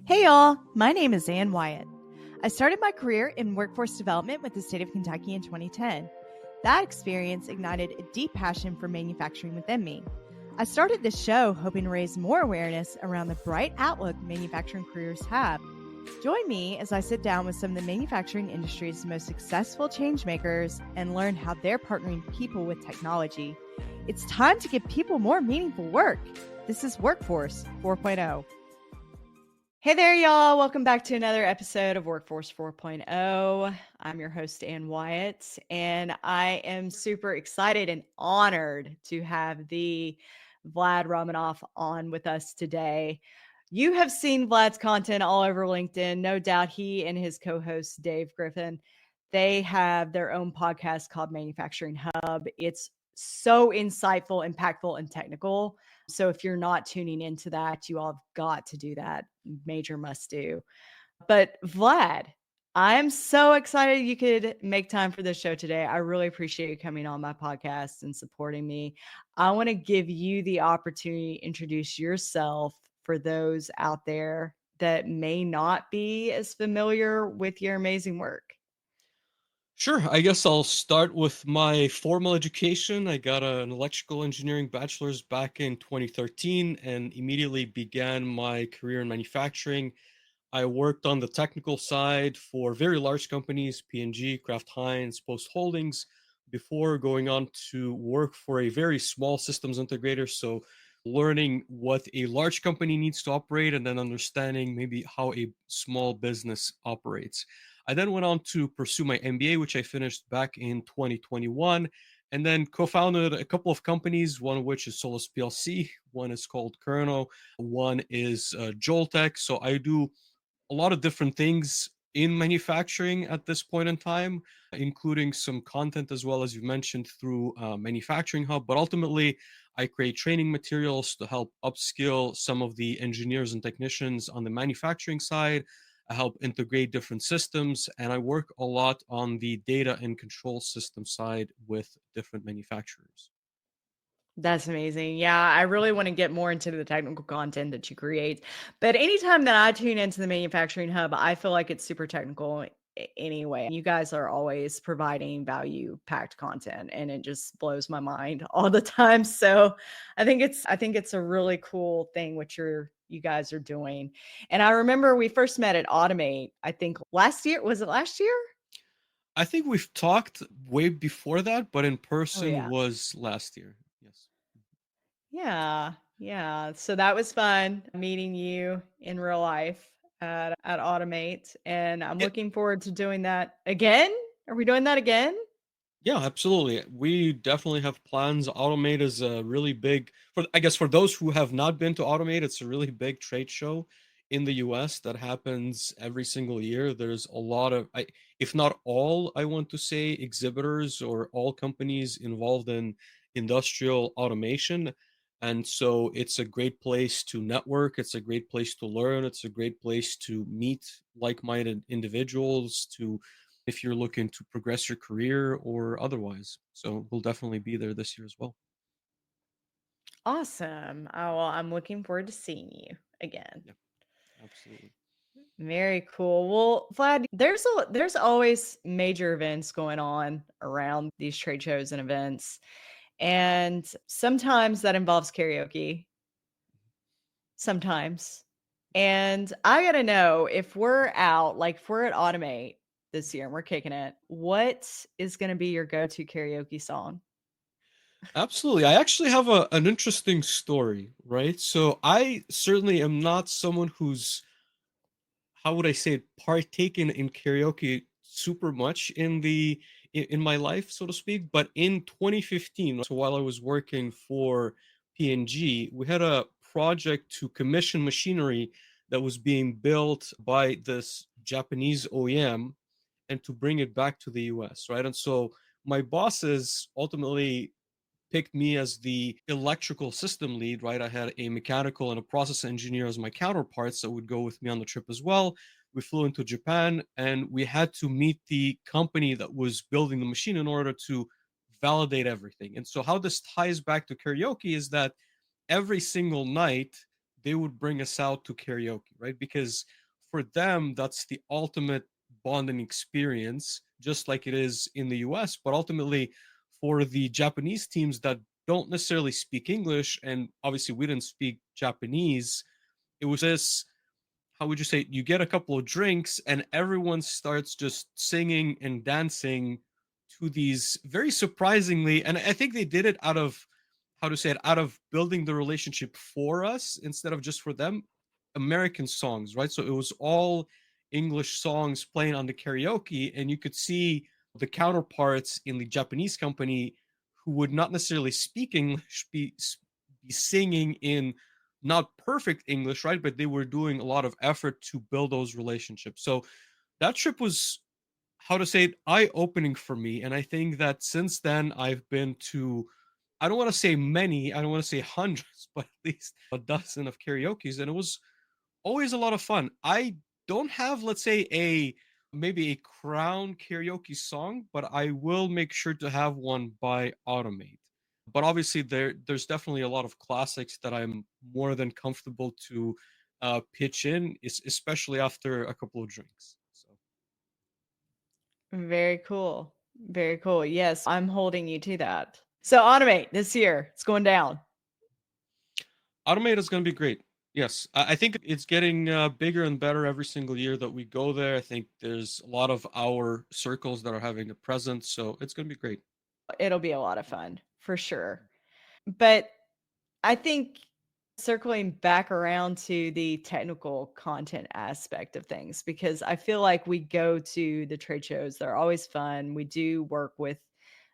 Hey y'all, my name is Ann Wyatt. I started my career in workforce development with the state of Kentucky in 2010. That experience ignited a deep passion for manufacturing within me. I started this show hoping to raise more awareness around the bright outlook manufacturing careers have. Join me as I sit down with some of the manufacturing industry's most successful changemakers and learn how they're partnering people with technology. It's time to give people more meaningful work. This is Workforce 4.0. Hey there, y'all. Welcome back to another episode of Workforce 4.0. I'm your host, Ann Wyatt, and I am super excited and honored to have the Vlad Romanoff on with us today. You have seen Vlad's content all over LinkedIn. No doubt he and his co-host, Dave Griffin, they have their own podcast called Manufacturing Hub. It's so insightful, impactful, and technical. So if you're not tuning into that, you all have got to do that. Major must do. But Vlad, I'm so excited you could make time for this show today. I really appreciate you coming on my podcast and supporting me. I want to give you the opportunity to introduce yourself for those out there that may not be as familiar with your amazing work. Sure. I guess I'll start with my formal education. I got an electrical engineering bachelor's back in 2013 and immediately began my career in manufacturing. I worked on the technical side for very large companies, P&G, Kraft Heinz, Post Holdings, before going on to work for a very small systems integrator. So learning what a large company needs to operate and then understanding maybe how a small business operates. I then went on to pursue my MBA, which I finished back in 2021, and then co-founded a couple of companies, one of which is Solus PLC, one is called Kerno, one is JolTek. So I do a lot of different things in manufacturing at this point in time, including some content as well as you mentioned through Manufacturing Hub. But ultimately, I create training materials to help upskill some of the engineers and technicians on the manufacturing side. I help integrate different systems, and I work a lot on the data and control system side with different manufacturers. That's amazing. Yeah, I really want to get more into the technical content that you create. But anytime that I tune into the Manufacturing Hub, I feel like it's super technical anyway. You guys are always providing value-packed content and it just blows my mind all the time. So I think it's a really cool thing what you guys are doing. And I remember we first met at Automate, I think last year. Was it last year? I think we've talked way before that, but in Oh person yeah. was last year. Yes. Yeah, yeah. So that was fun meeting you in real life at Automate, and I'm Yeah, looking forward to doing that again. Are we doing that again? yeah, absolutely. We definitely have plans. Automate is a really big for I guess for those who have not been to Automate, it's a really big trade show in the US that happens every single year. There's a lot of if not all, I want to say exhibitors or all companies involved in industrial automation. And so it's a great place to network, it's a great place to learn, it's a great place to meet like-minded individuals to if you're looking to progress your career or otherwise. So we'll definitely be there this year as well. Awesome. Oh, well, I'm looking forward to seeing you again. Yeah, absolutely. Very cool. Well, Vlad, there's always major events going on around these trade shows and events, and sometimes that involves karaoke. Sometimes. And I gotta know if we're out, like if we're at Automate this year and we're kicking it, what is gonna be your go-to karaoke song? Absolutely. I actually have an interesting story, right? So I certainly am not someone who's, how would I say it, partaken in karaoke super much in my life, so to speak. But in 2015, so while I was working for P&G, we had a project to commission machinery that was being built by this Japanese OEM and to bring it back to the US, right? And so my bosses ultimately picked me as the electrical system lead, right? I had a mechanical and a process engineer as my counterparts that would go with me on the trip as well. We flew into Japan and we had to meet the company that was building the machine in order to validate everything. And so, how this ties back to karaoke is that every single night they would bring us out to karaoke, right? Because for them, that's the ultimate bonding experience, just like it is in the US. But ultimately, for the Japanese teams that don't necessarily speak English, and obviously we didn't speak Japanese, it was this, how would you say, you get a couple of drinks and everyone starts just singing and dancing to these very surprisingly, and I think they did it out of, how to say it, out of building the relationship for us instead of just for them, American songs, right? So it was all English songs playing on the karaoke, and you could see the counterparts in the Japanese company who would not necessarily speak English be singing in not perfect English, right? But they were doing a lot of effort to build those relationships. So that trip was, how to say it, eye opening for me. And I think that since then, I've been to, I don't want to say many, I don't want to say hundreds, but at least a dozen of karaoke's. And it was always a lot of fun. I don't have, let's say, a maybe a crown karaoke song, but I will make sure to have one by Automate. But obviously, there's definitely a lot of classics that I'm more than comfortable to pitch in, especially after a couple of drinks. So Very cool. Very cool. Yes, I'm holding you to that. So automate this year. It's going down. Automate is going to be great. Yes, I think it's getting bigger and better every single year that we go there. I think there's a lot of our circles that are having a presence, so it's going to be great. It'll be a lot of fun for sure. But I think circling back around to the technical content aspect of things, because I feel like we go to the trade shows, they're always fun. We do work with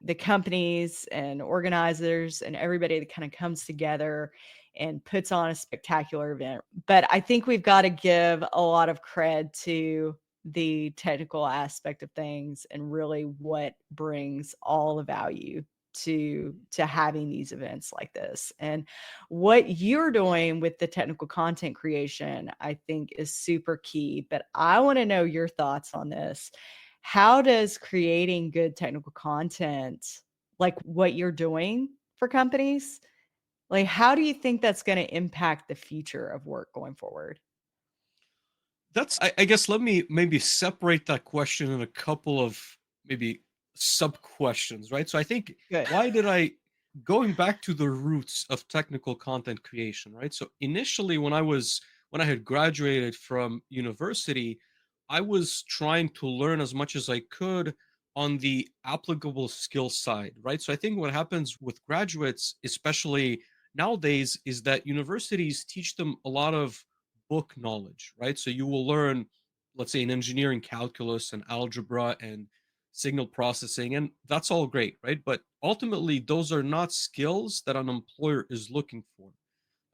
the companies and organizers and everybody that kind of comes together and puts on a spectacular event. But I think we've got to give a lot of cred to the technical aspect of things and really what brings all the value to having these events like this. And what you're doing with the technical content creation, I think is super key. But I want to know your thoughts on this. How does creating good technical content, like what you're doing for companies, like how do you think that's going to impact the future of work going forward? That's, I guess, let me maybe separate that question in a couple of maybe sub questions, right? So I think, Good. why did I, going back to the roots of technical content creation, right? So initially, when I had graduated from university, I was trying to learn as much as I could on the applicable skill side, right? So I think what happens with graduates, especially nowadays, is that universities teach them a lot of book knowledge, right? So you will learn, let's say, in engineering, calculus and algebra and signal processing, and that's all great, right? But ultimately, those are not skills that an employer is looking for.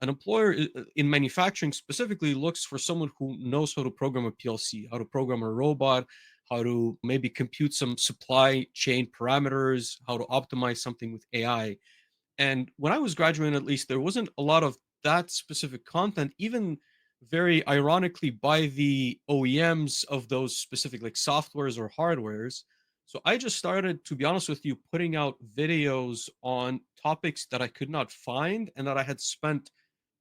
An employer in manufacturing specifically looks for someone who knows how to program a PLC, how to program a robot, how to maybe compute some supply chain parameters, how to optimize something with AI. And when I was graduating, at least, there wasn't a lot of that specific content, even very ironically by the OEMs of those specific like softwares or hardwares. So I just started, to be honest with you, putting out videos on topics that I could not find and that I had spent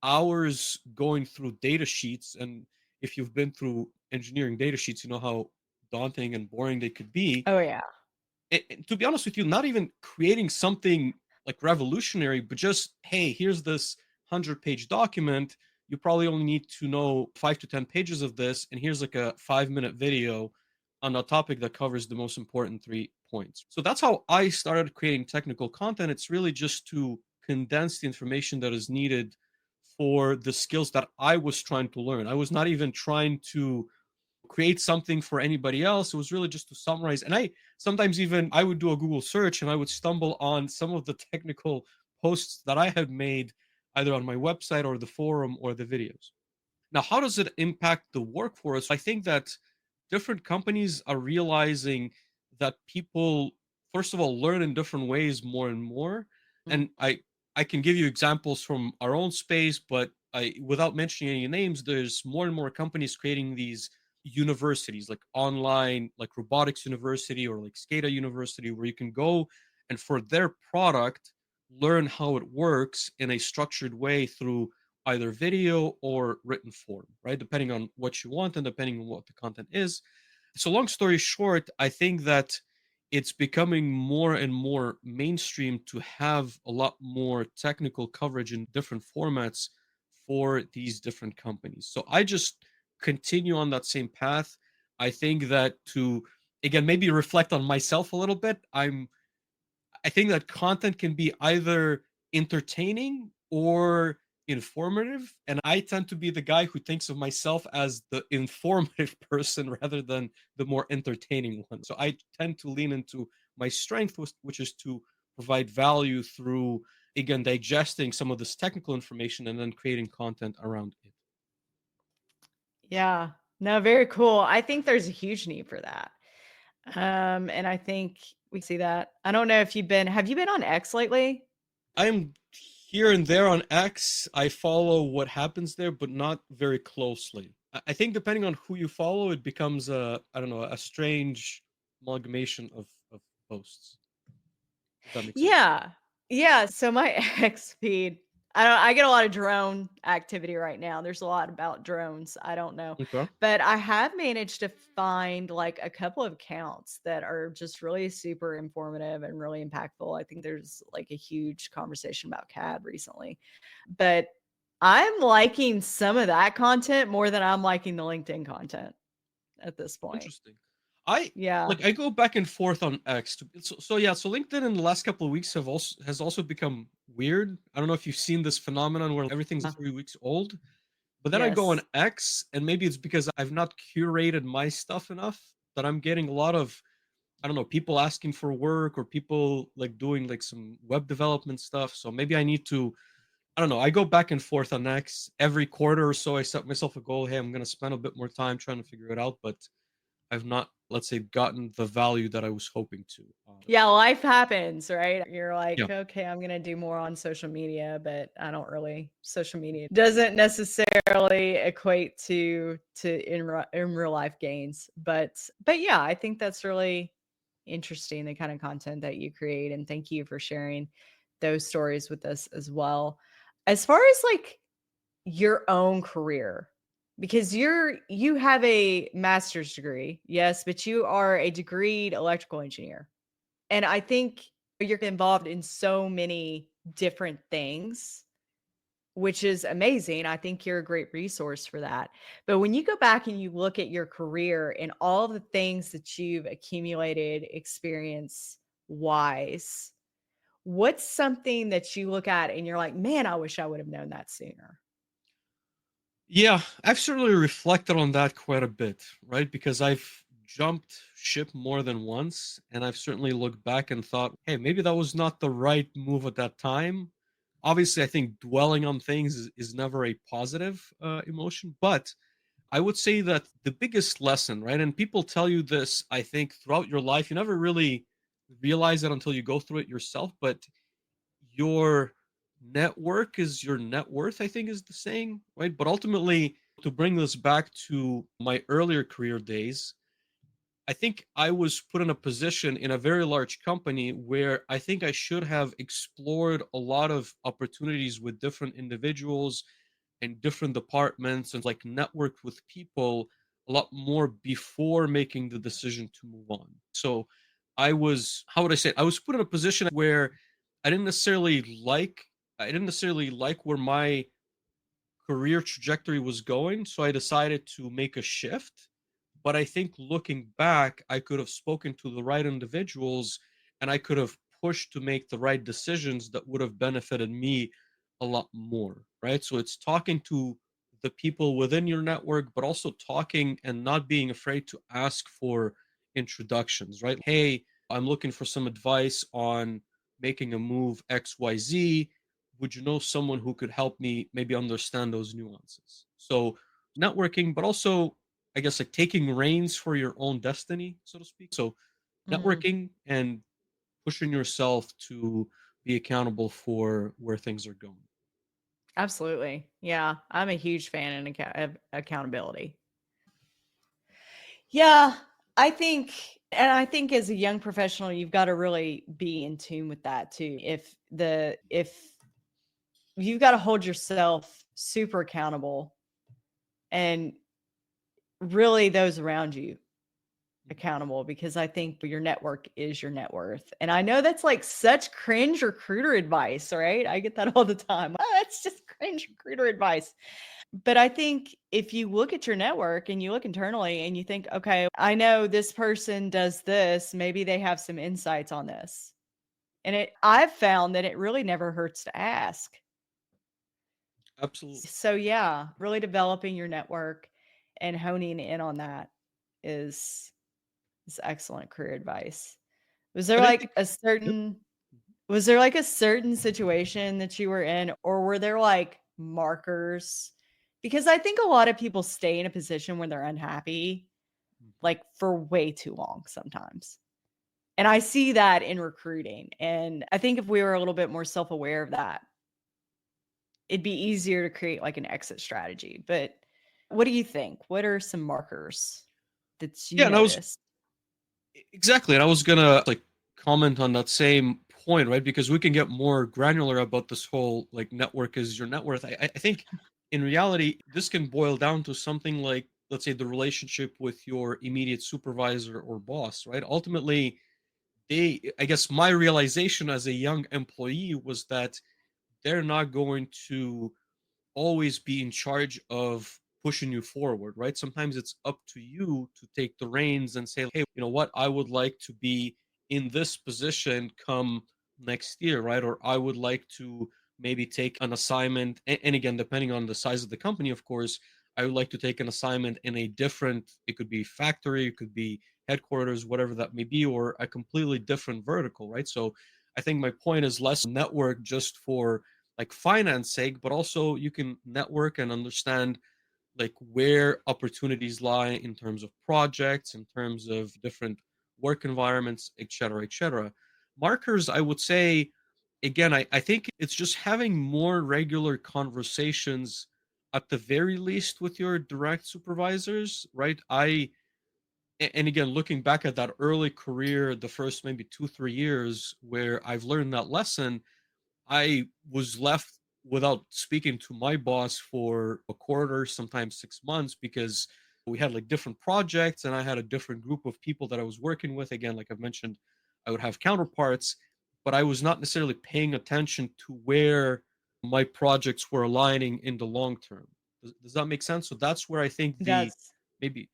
hours going through data sheets. And if you've been through engineering data sheets, you know how daunting and boring they could be. Oh yeah. To be honest with you, not even creating something like revolutionary, but just, hey, here's this 100-page document. You probably only need to know 5 to 10 pages of this, and here's like a 5-minute video on a topic that covers the most important 3 points. So that's how I started creating technical content. It's really just to condense the information that is needed for the skills that I was trying to learn. I was not even trying to create something for anybody else. It was really just to summarize. And I sometimes, even I would do a Google search and I would stumble on some of the technical posts that I had made either on my website or the forum or the videos. Now, how does it impact the workforce? I think that different companies are realizing that people, first of all, learn in different ways more and more. Mm. And I can give you examples from our own space, but without mentioning any names, there's more and more companies creating these universities, like online, like robotics university or like SCADA university, where you can go and for their product learn how it works in a structured way through either video or written form, right? Depending on what you want and depending on what the content is. So, long story short, I think that it's becoming more and more mainstream to have a lot more technical coverage in different formats for these different companies. So, I just continue on that same path. I think that to, again, maybe reflect on myself a little bit, I think that content can be either entertaining or informative. And I tend to be the guy who thinks of myself as the informative person rather than the more entertaining one. So I tend to lean into my strength, which is to provide value through, again, digesting some of this technical information and then creating content around it. Yeah. No, very cool. I think there's a huge need for that. And I think we see that. I don't know if have you been on X lately? I'm here and there on X. I follow what happens there, but not very closely. I think depending on who you follow, it becomes I don't know, a strange amalgamation of posts. If that makes sense. Yeah. Yeah. So my X feed, I get a lot of drone activity right now. There's a lot about drones. I don't know. Okay. But I have managed to find like a couple of accounts that are just really super informative and really impactful. I think there's like a huge conversation about CAD recently. But I'm liking some of that content more than I'm liking the LinkedIn content at this point. Interesting. I Yeah. I go back and forth on X. So yeah, so LinkedIn in the last couple of weeks has also become weird. I don't know if you've seen this phenomenon where everything's 3 weeks old. But then I go on Yes. X, and maybe it's because I've not curated my stuff enough that I'm getting a lot of, I don't know, people asking for work or people like doing like some web development stuff. So maybe I need to, I don't know, I go back and forth on X every quarter or so. I set myself a goal. Hey, I'm going to spend a bit more time trying to figure it out, but I've not, let's say, gotten the value that I was hoping to. Yeah, life happens, right? You're like, Yeah, okay, I'm gonna do more on social media, but I don't really. Social media doesn't necessarily equate to in real life gains, but yeah, I think that's really interesting, the kind of content that you create, and thank you for sharing those stories with us as well. As far as like your own career, because you have a master's degree, yes, but you are a degreed electrical engineer. And I think you're involved in so many different things, which is amazing. I think you're a great resource for that. But when you go back and you look at your career and all the things that you've accumulated experience wise, what's something that you look at and you're like, man, I wish I would have known that sooner? yeah, I've certainly reflected on that quite a bit, right? Because I've jumped ship more than once, and I've certainly looked back and thought, hey, maybe that was not the right move at that time. Obviously, I think dwelling on things is never a positive emotion, but I would say that the biggest lesson, right? And people tell you this, I think, throughout your life. You never really realize it until you go through it yourself, but your network is your net worth, I think is the saying, right? But ultimately, to bring this back to my earlier career days, I think I was put in a position in a very large company where I think I should have explored a lot of opportunities with different individuals and different departments and like networked with people a lot more before making the decision to move on. So I was, how would I say it? I was put in a position where I didn't necessarily like I didn't necessarily like where my career trajectory was going, so I decided to make a shift. But I think looking back, I could have spoken to the right individuals and I could have pushed to make the right decisions that would have benefited me a lot more, right? So it's talking to the people within your network, but also talking and not being afraid to ask for introductions, right? Hey, I'm looking for some advice on making a move XYZ. Would you know someone who could help me maybe understand those nuances? So networking, but also I guess like taking reins for your own destiny, so to speak. So Mhm. networking and pushing yourself to be accountable for where things are going. Absolutely. Yeah, I'm a huge fan of accountability. Yeah, I think as a young professional, you've got to really be in tune with that too. If you've got to hold yourself super accountable, and really those around you accountable, because I think your network is your net worth. And I know that's like such cringe recruiter advice, right? I get that all the time. Oh, that's just cringe recruiter advice. But I think if you look at your network and you look internally and you think, okay, I know this person does this, maybe they have some insights on this. And I've found that it really never hurts to ask. Absolutely. So yeah, really developing your network and honing in on that is excellent career advice. Was there And I like think, a yep. certain was there like a certain situation that you were in, or were there like markers? Because I think a lot of people stay in a position when they're unhappy, like for way too long sometimes. And I see that in recruiting. And I think if we were a little bit more self-aware of that, it'd be easier to create like an exit strategy. But what do you think? What are some markers that you Yeah, and I was notice? exactly, and I was gonna like comment on that same point, right? Because we can get more granular about this whole like network is your net worth. I think in reality, this can boil down to something like, let's say, the relationship with your immediate supervisor or boss, right? Ultimately, I guess my realization as a young employee was that they're not going to always be in charge of pushing you forward, right? Sometimes it's up to you to take the reins and say, hey, you know what, I would like to be in this position come next year, right? Or I would like to maybe take an assignment. And again, depending on the size of the company, of course, I would like to take an assignment in a different, it could be factory, it could be headquarters, whatever that may be, or a completely different vertical, right? So I think my point is less network just for like finance sake, but also you can network and understand like where opportunities lie in terms of projects, in terms of different work environments, et cetera, et cetera. Markers, I would say, again, I think it's just having more regular conversations at the very least with your direct supervisors, right? And again, looking back at that early career, the first maybe 2, 3 years where I've learned that lesson, I was left without speaking to my boss for a quarter, sometimes 6 months, because we had like different projects and I had a different group of people that I was working with. Again, like I've mentioned, I would have counterparts, but I was not necessarily paying attention to where my projects were aligning in the long term. Does that make sense? So that's where I think It the does. maybe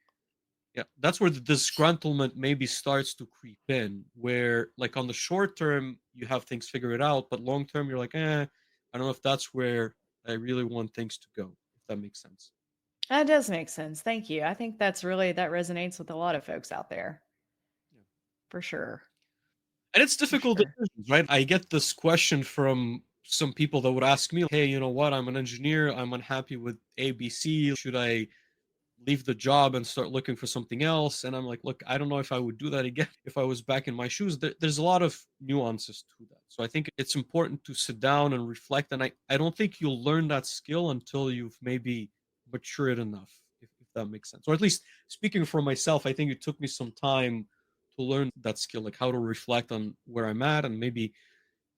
yeah, that's where the disgruntlement maybe starts to creep in, where like on the short term you have things figured out, but long term you're like, I don't know if that's where I really want things to go, if that makes sense. That does make sense. Thank you. I think that resonates with a lot of folks out there, Yeah. for sure. And it's For difficult sure. decisions, right? I get this question from some people that would ask me, hey, you know what? I'm an engineer. I'm unhappy with ABC. Should I leave the job and start looking for something else? And I'm like, look, I don't know if I would do that again if I was back in my shoes. There's a lot of nuances to that. So I think it's important to sit down and reflect. And I don't think you'll learn that skill until you've maybe matured enough, if that makes sense. Or at least speaking for myself, I think it took me some time to learn that skill, like how to reflect on where I'm at, and maybe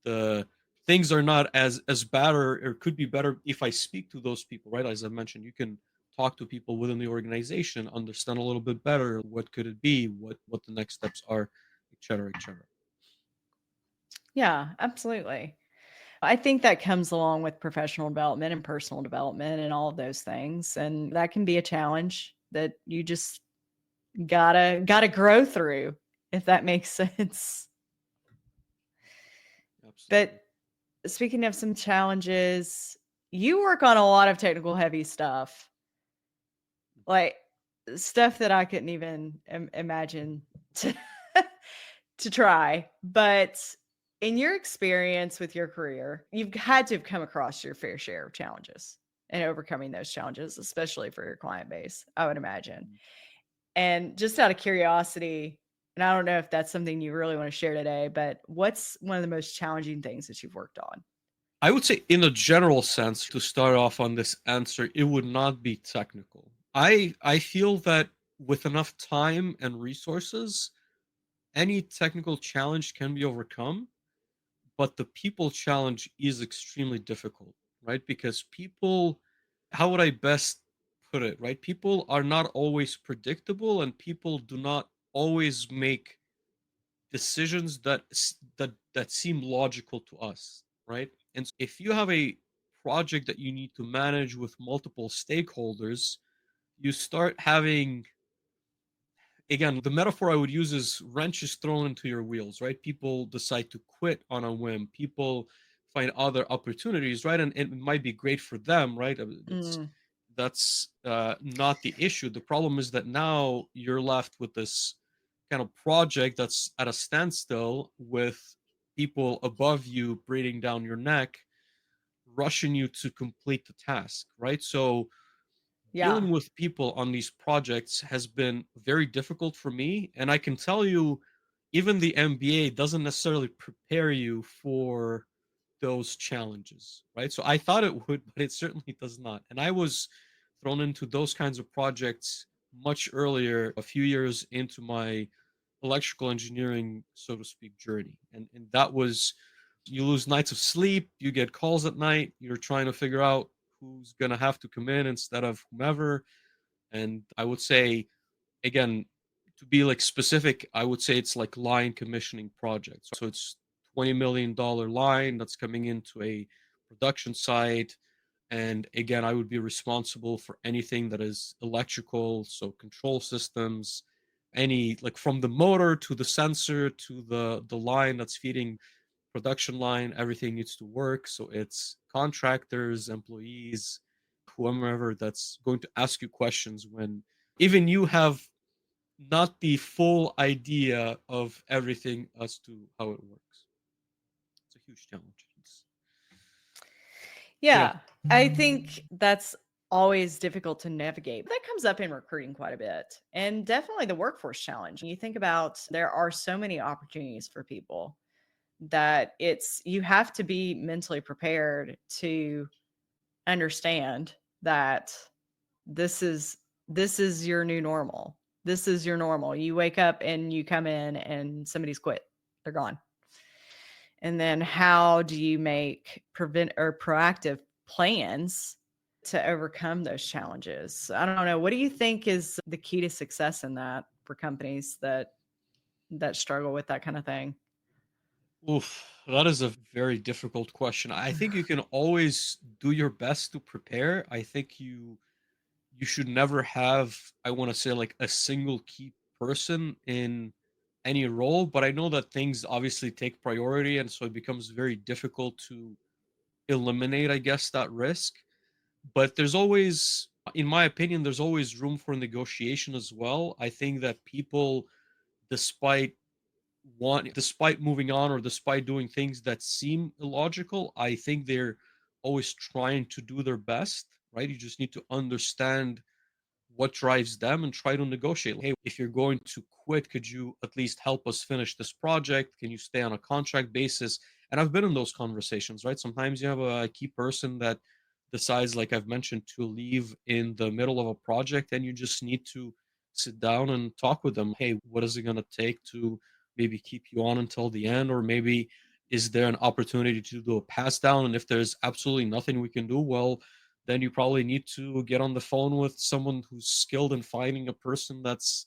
the things are not as bad, or could be better if I speak to those people, right? As I mentioned, you can talk to people within the organization, understand a little bit better what could it be, what the next steps are, et cetera, et cetera. Yeah, absolutely. I think that comes along with professional development and personal development and all of those things. And that can be a challenge that you just gotta grow through, if that makes sense. Absolutely. But speaking of some challenges, you work on a lot of technical heavy stuff, like stuff that I couldn't even imagine to, to try. But in your experience with your career, you've had to have come across your fair share of challenges and overcoming those challenges, especially for your client base, I would imagine. And just out of curiosity, and I don't know if that's something you really want to share today, but what's one of the most challenging things that you've worked on? I would say, in a general sense, to start off on this answer, it would not be technical. I feel that with enough time and resources, any technical challenge can be overcome, but the people challenge is extremely difficult, right? Because people how would I best put it, right? People are not always predictable, and people do not always make decisions that seem logical to us, right? And if you have a project that you need to manage with multiple stakeholders, you start having, again, the metaphor I would use is wrenches thrown into your wheels, right? People decide to quit on a whim. People find other opportunities, right? And it might be great for them, right? Mm, That's not the issue. The problem is that now you're left with this kind of project that's at a standstill, with people above you breathing down your neck, rushing you to complete the task, right? So yeah. dealing with people on these projects has been very difficult for me. And I can tell you, even the MBA doesn't necessarily prepare you for those challenges, right? So I thought it would, but it certainly does not. And I was thrown into those kinds of projects much earlier, a few years into my electrical engineering, so to speak, journey. And that was, you lose nights of sleep, you get calls at night, you're trying to figure out who's going to have to come in instead of whomever. And I would say, again, to be like specific, I would say it's like line commissioning projects. So it's $20 million line that's coming into a production site. And again, I would be responsible for anything that is electrical, so control systems, any, like, from the motor to the sensor to the line that's feeding production line, everything needs to work. So it's contractors, employees, whomever that's going to ask you questions when even you have not the full idea of everything as to how it works. It's a huge challenge. Yeah. Yeah. I think that's always difficult to navigate. That comes up in recruiting quite a bit, and definitely the workforce challenge. You think about, there are so many opportunities for people that you have to be mentally prepared to understand that this is this is your new normal. This is your normal. You wake up and you come in and somebody's quit. They're gone. And then how do you make prevent or proactive plans to overcome those challenges? I don't know. What do you think is the key to success in that for companies that struggle with that kind of thing? Oof, that is a very difficult question. I think you can always do your best to prepare. I think you should never have, I want to say, like a single key person in any role, but I know that things obviously take priority, and so it becomes very difficult to eliminate, I guess, that risk. But there's always, in my opinion, there's always room for negotiation as well. I think that people, despite despite moving on or despite doing things that seem illogical, I think they're always trying to do their best, right? You just need to understand what drives them and try to negotiate. Hey, if you're going to quit, could you at least help us finish this project? Can you stay on a contract basis? And I've been in those conversations, right? Sometimes you have a key person that decides, like I've mentioned, to leave in the middle of a project, and you just need to sit down and talk with them. Hey, what is it going to take to maybe keep you on until the end? Or maybe is there an opportunity to do a pass down? And if there's absolutely nothing we can do, well, then you probably need to get on the phone with someone who's skilled in finding a person that's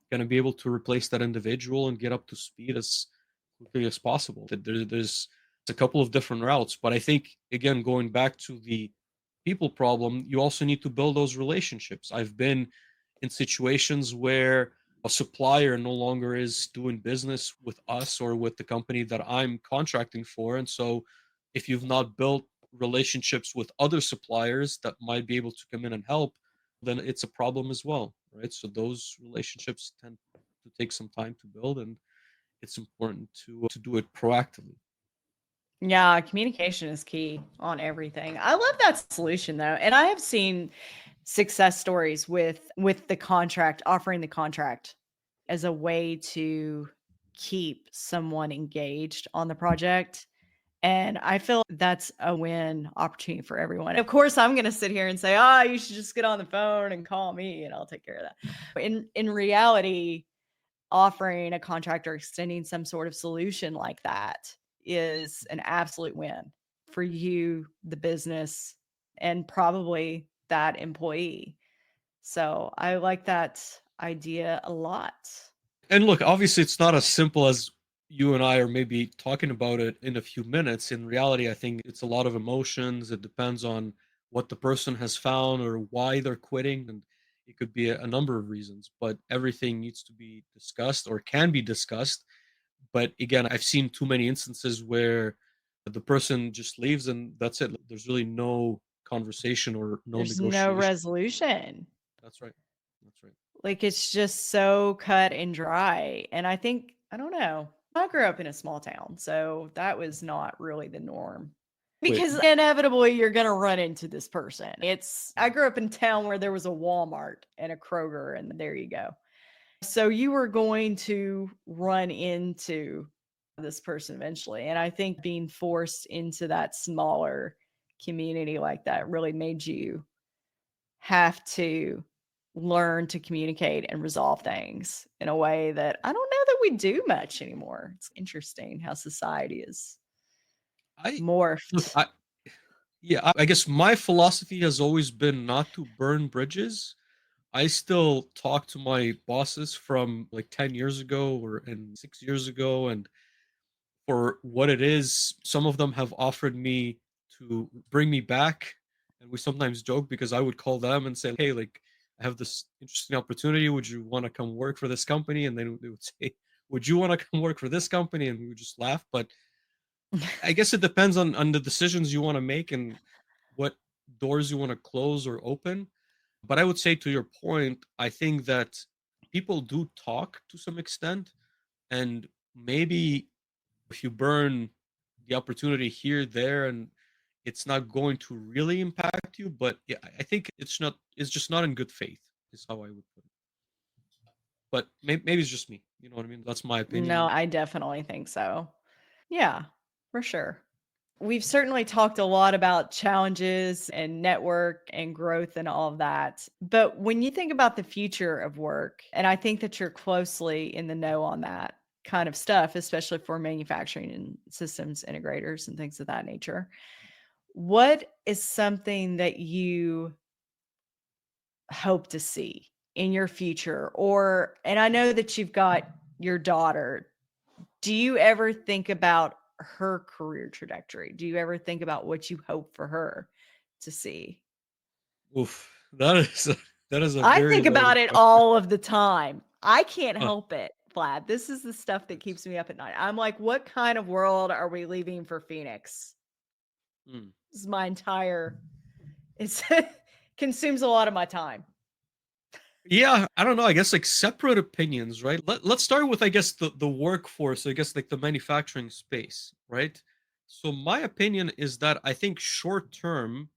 going to be able to replace that individual and get up to speed as quickly as possible. There's a couple of different routes, but I think, again, going back to the people problem, you also need to build those relationships. I've been in situations where a supplier no longer is doing business with us or with the company that I'm contracting for. And so if you've not built relationships with other suppliers that might be able to come in and help, then it's a problem as well, right? So those relationships tend to take some time to build, and it's important to do it proactively. Yeah, communication is key on everything. I love that solution though. And I have seen success stories with the contract, offering the contract as a way to keep someone engaged on the project. And I feel that's a win opportunity for everyone. Of course, I'm going to sit here and say, "Ah, you should just get on the phone and call me and I'll take care of that." In reality, offering a contract or extending some sort of solution like that is an absolute win for you, the business, and probably that employee. So I like that idea a lot. And look, obviously, it's not as simple as you and I are maybe talking about it in a few minutes. In reality, I think it's a lot of emotions. It depends on what the person has found or why they're quitting. And it could be a number of reasons, but everything needs to be discussed or can be discussed. But again, I've seen too many instances where the person just leaves and that's it. There's really no conversation or no There's no negotiation. resolution. That's right. That's right. Like it's just so cut and dry. And I think, I don't know, I grew up in a small town, so that was not really the norm. Wait, Because inevitably you're going to run into this person. I grew up in a town where there was a Walmart and a Kroger, and there you go. So you were going to run into this person eventually. And I think being forced into that smaller community like that really made you have to learn to communicate and resolve things in a way that I don't know that we do much anymore. It's interesting how society is I look, morphed. I guess my philosophy has always been not to burn bridges. I still talk to my bosses from like 10 years ago and 6 years ago, and for what it is, some of them have offered me to bring me back. And we sometimes joke because I would call them and say, hey, like, I have this interesting opportunity. Would you want to come work for this company? And then they would say, would you want to come work for this company? And we would just laugh. But I guess it depends on the decisions you want to make and what doors you want to close or open. But I would say to your point, I think that people do talk to some extent, and maybe if you burn the opportunity here, there, and it's not going to really impact you. But yeah, I think it's just not in good faith, is how I would put it. But maybe it's just me. You know what I mean? That's my No, opinion. I definitely think so. Yeah, for sure. We've certainly talked a lot about challenges and network and growth and all of that. But when you think about the future of work, and I think that you're closely in the know on that kind of stuff, especially for manufacturing and systems integrators and things of that nature, what is something that you hope to see in your future? Or, and I know that you've got your daughter. Do you ever think about her career trajectory? Do you ever think about what you hope for her to see? Oof, that is a I very think about loaded it question. all of the time. I can't Huh, help it, Vlad. This is the stuff that yes. keeps me up at night. I'm like, what kind of world are we leaving for Phoenix? Hmm. This is my entire, it's consumes a lot of my time. Yeah, I don't know. I guess like separate opinions, right? Let's start with, I guess, the workforce, I guess like the manufacturing space, right? So my opinion is that I think short term,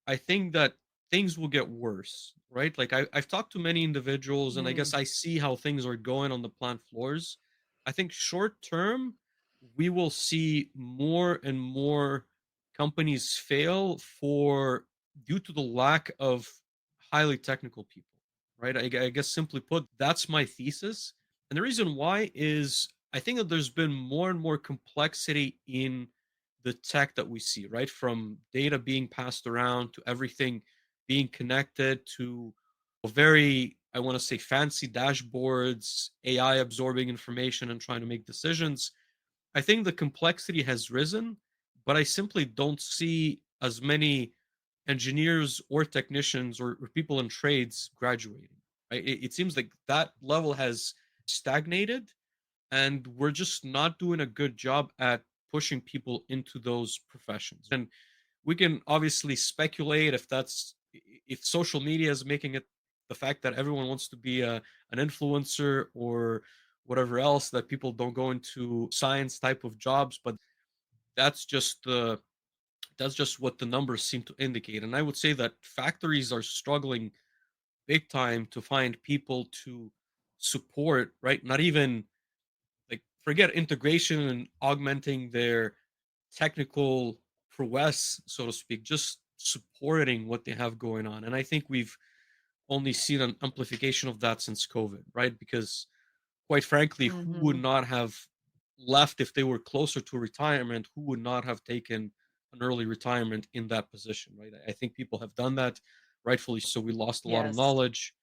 I think that things will get worse, right? Like I've talked to many individuals and I Mm, guess I see how things are going on the plant floors. I think short term, we will see more and more companies fail for due to the lack of highly technical people, right? I guess simply put, that's my thesis. And the reason why is I think that there's been more and more complexity in the tech that we see, right? From data being passed around to everything being connected to very, I want to say, fancy dashboards, AI absorbing information and trying to make decisions. I think the complexity has risen, but I simply don't see as many engineers or technicians or people in trades graduating. Right? It seems like that level has stagnated, and we're just not doing a good job at pushing people into those professions. And we can obviously speculate if social media is making it the fact that everyone wants to be an influencer or whatever else, that people don't go into science type of jobs. But that's just the that's just what the numbers seem to indicate. And I would say that factories are struggling big time to find people to support, right? Not even like forget integration and augmenting their technical prowess, so to speak, just supporting what they have going on. And I think we've only seen an amplification of that since COVID, right? Because quite frankly, who would mhm. not have left if they were closer to retirement? Who would not have taken an early retirement in that position, right? I think people have done that. rightfully so. We lost a lot of Yes. knowledge,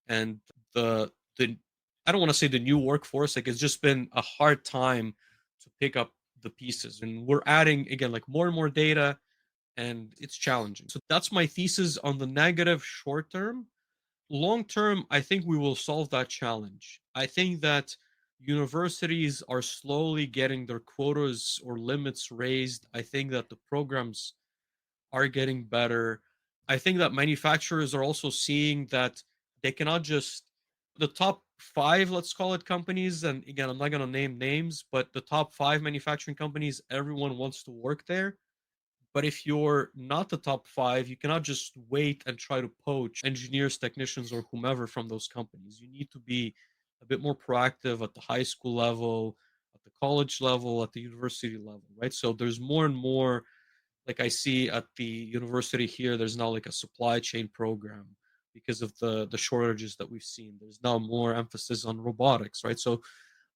and the I don't want to say the new workforce, like it's just been a hard time to pick up the pieces. And we're adding again like more and more data, and it's challenging. So that's my thesis on the negative short term. Long term, I think we will solve that challenge. I think that universities are slowly getting their quotas or limits raised. I think that the programs are getting better. I think that manufacturers are also seeing that they cannot just the top five, let's call it companies, and again, I'm not going to name names, but the top five manufacturing companies, everyone wants to work there. But if you're not the top five, you cannot just wait and try to poach engineers, technicians, or whomever from those companies. You need to be a bit more proactive at the high school level, at the college level, at the university level, right? So there's more and more, like I see at the university here, there's now like a supply chain program because of the shortages that we've seen. There's now more emphasis on robotics, right? So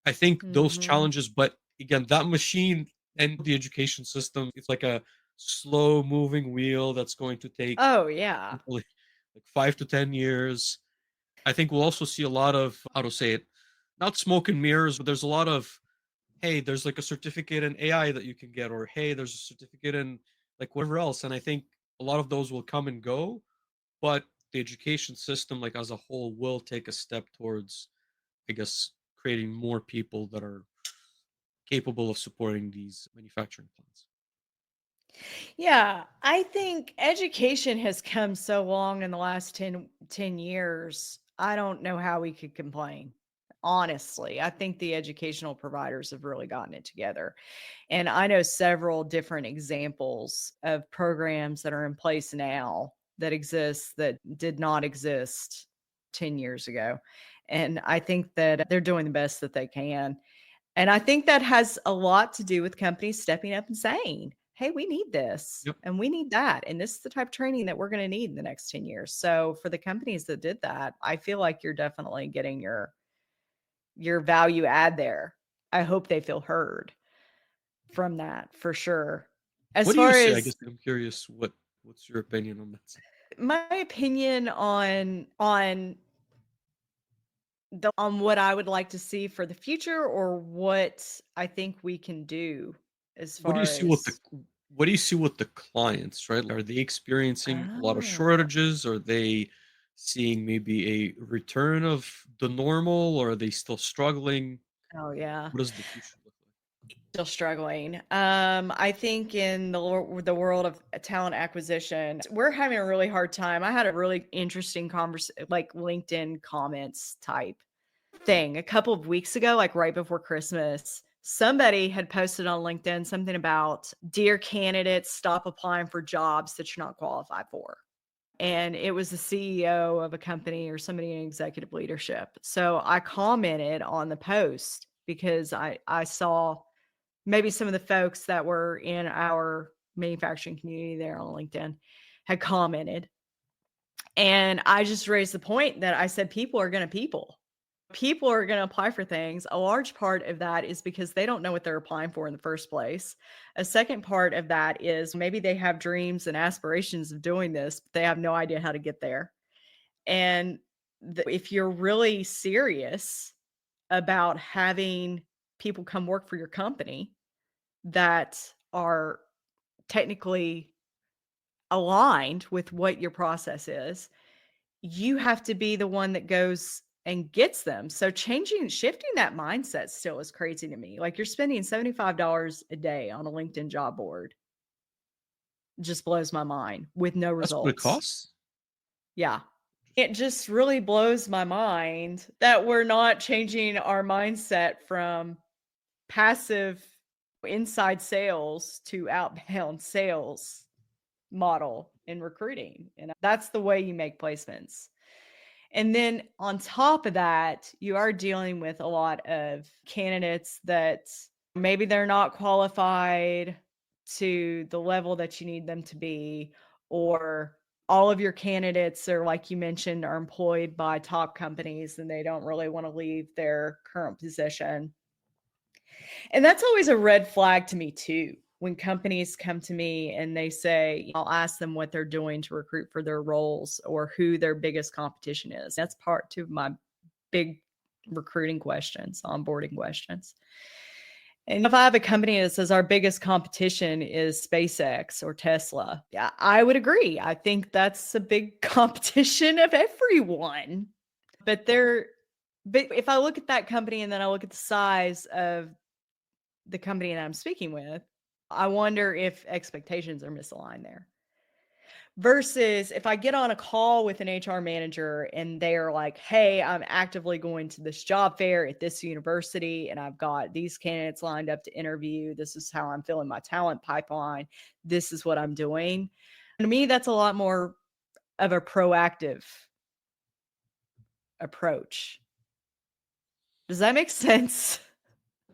I think those Mm-hmm. challenges, but again, that machine and the education system, it's like a slow moving wheel that's going to take Oh, yeah. hopefully like 5 to 10 years. I think we'll also see a lot of, how to say it, not smoke and mirrors, but there's a lot of, hey, there's like a certificate in AI that you can get, or hey, there's a certificate in like whatever else. And I think a lot of those will come and go, but the education system, like as a whole, will take a step towards, I guess, creating more people that are capable of supporting these manufacturing plants. Yeah, I think education has come so long in the last ten years. I don't know how we could complain. Honestly, I think the educational providers have really gotten it together. And I know several different examples of programs that are in place now that exist that did not exist 10 years ago. And I think that they're doing the best that they can. And I think that has a lot to do with companies stepping up and saying, hey, we need this Yep. and we need that. And this is the type of training that we're going to need in the next 10 years. So for the companies that did that, I feel like you're definitely getting your value add there. I hope they feel heard from that for sure. As What do you far say? I as guess I'm curious. What's your opinion on that? my opinion on what I would like to see for the future or what I think we can do as What do you far see with the as what do you see with the clients, right? Are they experiencing a lot of oh, shortages? Are they seeing maybe a return of the normal, or are they still struggling? oh yeah, What does the future look still struggling. I think in the world of talent acquisition, we're having a really hard time. I had a really interesting conversation, like LinkedIn comments type thing a couple of weeks ago, like right before Christmas. Somebody had posted on LinkedIn something about, dear candidates, stop applying for jobs that you're not qualified for. And it was the CEO of a company or somebody in executive leadership. So I commented on the post because I saw maybe some of the folks that were in our manufacturing community there on LinkedIn had commented. And I just raised the point that I said, people are going to people. People are going to apply for things. A large part of that is because they don't know what they're applying for in the first place. A second part of that is maybe they have dreams and aspirations of doing this, but they have no idea how to get there. And if you're really serious about having people come work for your company that are technically aligned with what your process is, you have to be the one that goes and gets them. So shifting that mindset still is crazy to me. Like, you're spending $75 a day on a LinkedIn job board. Just blows my mind with no like? That's what it results. costs. Yeah. It just really blows my mind that we're not changing our mindset from passive inside sales to outbound sales model in recruiting. And that's the way you make placements. And then on top of that, you are dealing with a lot of candidates that maybe they're not qualified to the level that you need them to be, or all of your candidates are, like you mentioned, are employed by top companies and they don't really want to leave their current position. And that's always a red flag to me too. when companies come to me and they say, I'll ask them what they're doing to recruit for their roles or who their biggest competition is. That's part two of my big recruiting questions, onboarding questions. And if I have a company that says our biggest competition is SpaceX or Tesla, yeah, I would agree. I think that's a big competition of everyone. But if I look at that company and then I look at the size of the company that I'm speaking with, I wonder if expectations are misaligned there. Versus if I get on a call with an HR manager and they're like, hey, I'm actively going to this job fair at this university and I've got these candidates lined up to interview. This is how I'm filling my talent pipeline. This is what I'm doing. And to me, that's a lot more of a proactive approach. Does that make sense?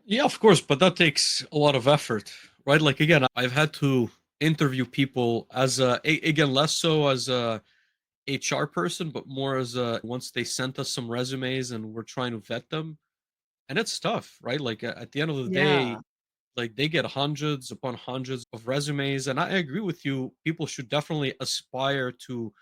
Yeah, of course, but that takes a lot of effort, right? Like again, I've had to interview people as again, less so as a HR person, but more as a once they sent us some resumes and we're trying to vet them, and it's tough, right? Like at the end of the Yeah. day, like they get hundreds upon hundreds of resumes, and I agree with you. People should definitely aspire to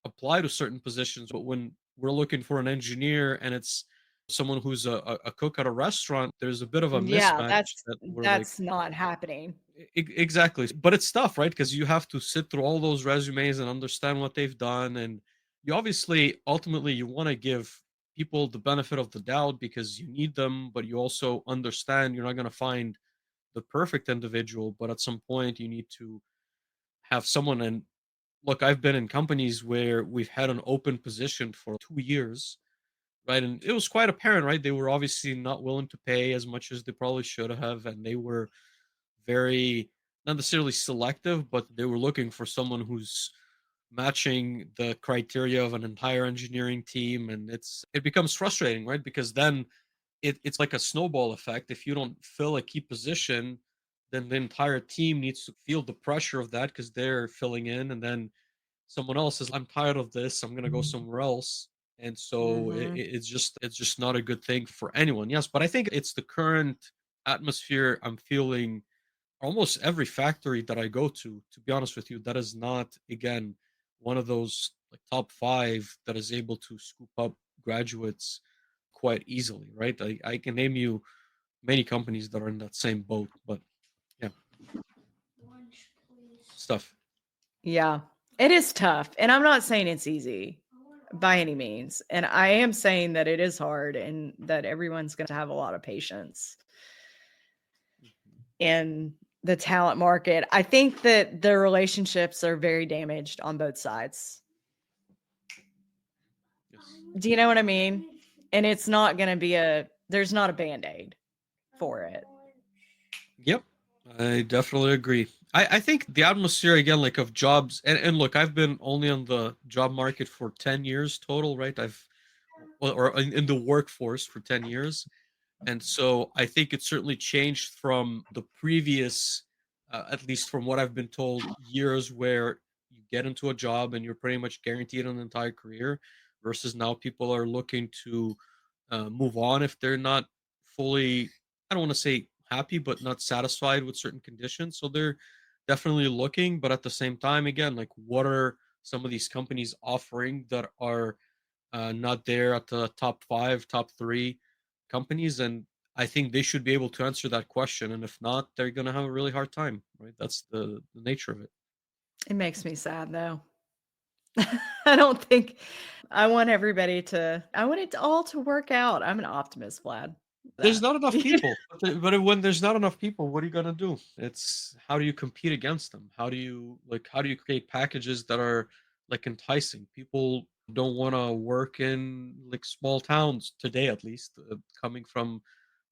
apply to certain positions, but when we're looking for an engineer and it's someone who's a cook at a restaurant, there's a bit of a Yeah, mismatch that we're like, that's not happening. Exactly. But it's tough, right? Because you have to sit through all those resumes and understand what they've done. And you obviously, ultimately, you want to give people the benefit of the doubt because you need them, but you also understand you're not going to find the perfect individual. But at some point, you need to have someone. And look, I've been in companies where we've had an open position for 2 years, right? And it was quite apparent, right? They were obviously not willing to pay as much as they probably should have. And they were very not necessarily selective, but they were looking for someone who's matching the criteria of an entire engineering team, and it becomes frustrating, right? Because then it's like a snowball effect. If you don't fill a key position, then the entire team needs to feel the pressure of that because they're filling in, and then someone else says, "I'm tired of this. I'm going to go somewhere else." And so Mhm. it's just not a good thing for anyone. Yes, but I think it's the current atmosphere I'm feeling almost every factory that I go to be honest with you, that is not again one of those like top five that is able to scoop up graduates quite easily, right? I can name you many companies that are in that same boat, but yeah, stuff. Yeah, it is tough. And I'm not saying it's easy by any means. And I am saying that it is hard and that everyone's going to have a lot of patience in the talent market. I think that the relationships are very damaged on both sides. Yes. Do you know what I mean? And it's not going to be there's not a band aid for it. Yep, I definitely agree. I think the atmosphere again, like of jobs, and look, I've been only on the job market for 10 years total, right? Or in the workforce for 10 years. And so I think it certainly changed from the previous, at least from what I've been told, years where you get into a job and you're pretty much guaranteed an entire career, versus now people are looking to move on if they're not fully, I don't want to say happy, but not satisfied with certain conditions. So they're definitely looking, but at the same time, again, like what are some of these companies offering that are not there at the top five, top three companies, and I think they should be able to answer that question. And if not, they're going to have a really hard time, right? That's the nature of it. It makes me sad though. I don't think I want I want it all to work out. I'm an optimist, Vlad. There's That. not enough people, when there's not enough people, what are you going to do? It's how do you compete against them? How do you create packages that are like enticing? People don't want to work in like small towns today, at least, coming from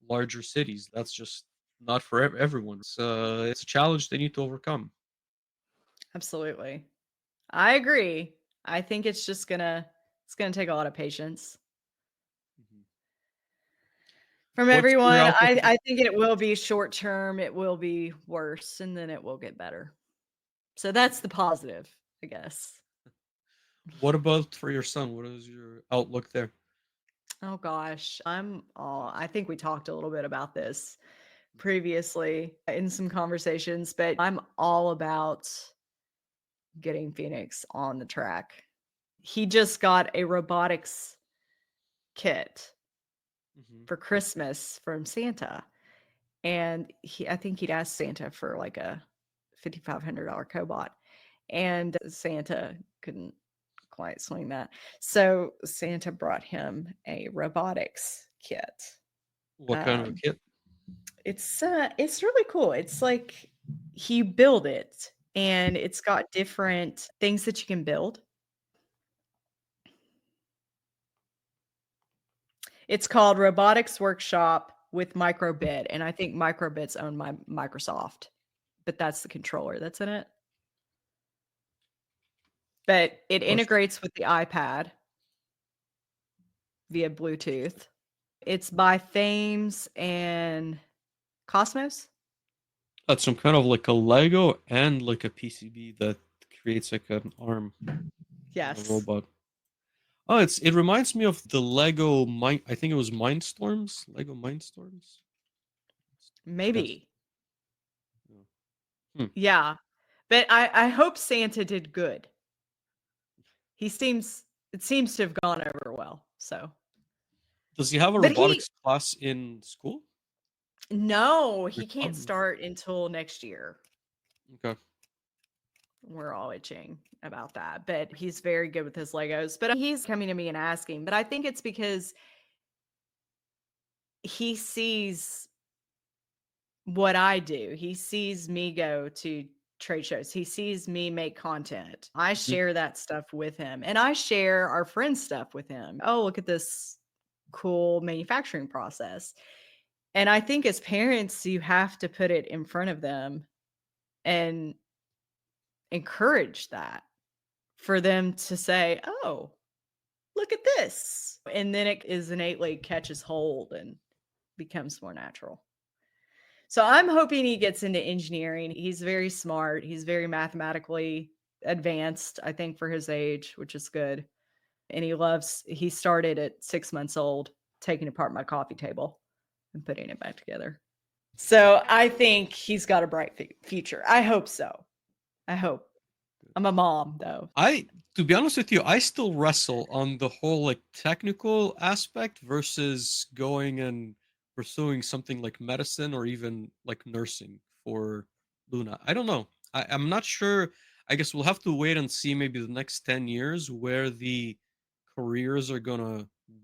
larger cities. That's just not for everyone. It's a challenge they need to overcome. Absolutely. I agree. I think it's gonna take a lot of patience Mhm. from What's your everyone. outlook? I think it will be short term, it will be worse, and then it will get better. So that's the positive, I guess. What about for your son? What is your outlook there? Oh gosh, I think we talked a little bit about this. previously in some conversations, but I'm all about getting Phoenix on the track. He just got a robotics kit for Christmas from Santa. And I think he'd asked Santa for like a $5,500 cobot, and Santa couldn't quite swing that. So Santa brought him a robotics kit. What kind of a kit? It's really cool. It's like he built it, and it's got different things that you can build. It's called Robotics Workshop with Microbit, and I think Microbit's owned by Microsoft, but that's the controller that's in it. But it integrates with the iPad via Bluetooth. It's by Thames and Cosmos. That's some kind of like a Lego and like a PCB that creates like an arm. Yes. A robot. Oh, it reminds me of the Lego I think it was Mindstorms. Lego Mindstorms. Maybe. Hmm. Yeah. But I hope Santa did good. It seems to have gone over well. So does he have a robotics class in school? No, he can't start until next year. Okay. We're all itching about that, but he's very good with his Legos. But he's coming to me and asking, but I think it's because he sees what I do. He sees me go to trade shows. He sees me make content. I share that stuff with him, and I share our friends' stuff with him. Oh, look at this cool manufacturing process. And I think as parents, you have to put it in front of them and encourage that for them to say, oh, look at this. And then it is innately catches hold and becomes more natural. So I'm hoping he gets into engineering. He's very smart. He's very mathematically advanced, I think, for his age, which is good. And he started at 6 months old, taking apart my coffee table and putting it back together. So I think he's got a bright future. I hope so. I hope. I'm a mom, though. To be honest with you, I still wrestle on the whole like technical aspect versus going and pursuing something like medicine or even like nursing for Luna. I don't know. I'm not sure. I guess we'll have to wait and see maybe the next 10 years where the careers are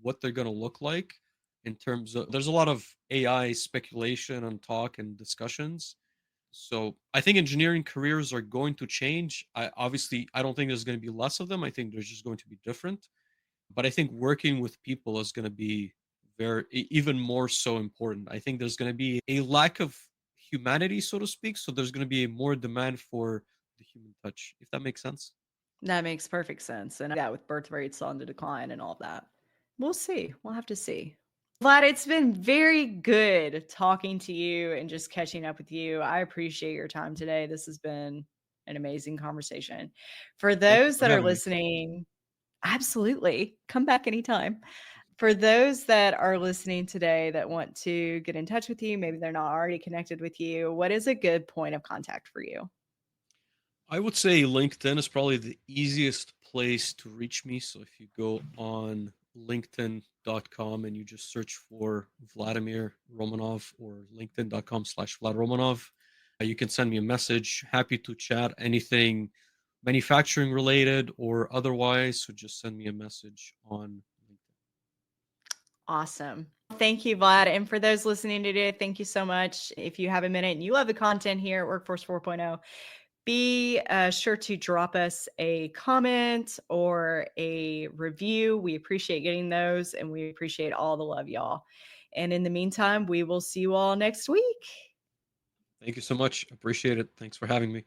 what they're gonna look like in terms of there's a lot of AI speculation and talk and discussions. So I think engineering careers are going to change. I don't think there's going to be less of them. I think they're just going to be different. But I think working with people is going to be even more so important. I think there's going to be a lack of humanity, so to speak. So there's going to be a more demand for the human touch, if that makes sense. That makes perfect sense. And yeah, with birth rates on the decline and all of that. We'll see. We'll have to see. Vlad, it's been very good talking to you and just catching up with you. I appreciate your time today. This has been an amazing conversation. For those that are listening, absolutely. Come back anytime. For those that are listening today that want to get in touch with you, maybe they're not already connected with you, what is a good point of contact for you? I would say LinkedIn is probably the easiest place to reach me. So if you go on linkedin.com and you just search for Vladimir Romanov or linkedin.com/Vlad Romanoff, you can send me a message. Happy to chat anything manufacturing related or otherwise. So just send me a message on LinkedIn. Awesome. Thank you, Vlad. And for those listening today, thank you so much. If you have a minute and you love the content here at Workforce 4.0, be sure to drop us a comment or a review. We appreciate getting those, and we appreciate all the love, y'all. And in the meantime, we will see you all next week. Thank you so much. Appreciate it. Thanks for having me.